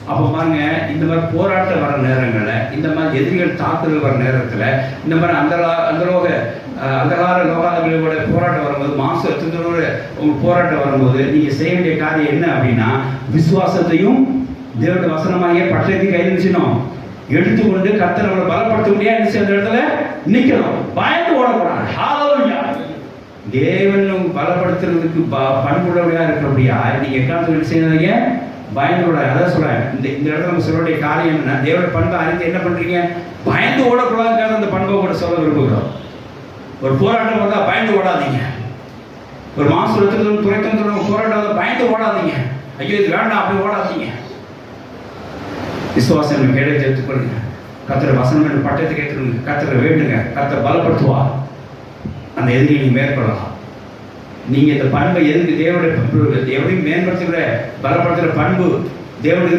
அப்போ பாருங்க, இந்த மாதிரி போராட்டம் வர நேரங்களில், இந்த மாதிரி எதிரிகள் தாக்குதல் வர நேரத்தில், இந்த மாதிரி அந்தகார லோகாதிகளோட போராட்டம் வரும்போது, மாசத்தோட உங்களுக்கு போராட்டம் வரும்போது நீங்கள் செய்ய வேண்டிய காரியம் என்ன அப்படின்னா, விசுவாசத்தையும் தேவனுடைய வசனமாகிய பட்டயத்தையும் கையில் நிச்சயம் எடுத்துக்கொண்டு கர்த்தர் நம்மளை பலப்படுத்த முடியாது என்ன செய்ய இடத்துல நிற்கணும். பயந்து ஓடக்கூடாது. ஹல்லேலூயா. தேவன் பலப்படுத்துறதுக்கு பண்புள்ளவர்களா இருக்கிறபடியா நீங்க எக்காலத்துல என்ன செய்யாதீங்க, பயந்து ஓடாது. அதான் சொல்றேன், இந்த இடத்துல நம்ம சொல்ல வேண்டிய காரியம் என்ன, தேவனுடைய பண்பை அறிந்து என்ன பண்றீங்க, பயந்து ஓடக்கூடாதுக்காக அந்த பண்பை கூட சொல்ல விரும்புகிறோம். ஒரு போராட்டம் வந்தா பயந்து ஓடாதீங்க. ஒரு மாசத்துல துறைத்தம் போராட்டம் பயந்து ஓடாதீங்க. ஐயோ இது வேண்டாம் அப்படி ஓடாதீங்க. விசுவாசம் கேள்வி எடுத்துக்கொள்ளுங்க. கர்த்தர் வசனம் பட்டயத்தை கேட்டுருங்க. கர்த்தரை வேண்டுங்க. கர்த்தர் பலப்படுத்துவா. அந்த எதிரியை நீங்க மேற்கொள்ளலாம். நீங்க இந்த பண்பை எதுக்கு தேவனுடைய எப்படி மேம்படுத்துகிற பலப்படுத்துகிற பண்பு தேவனுடைய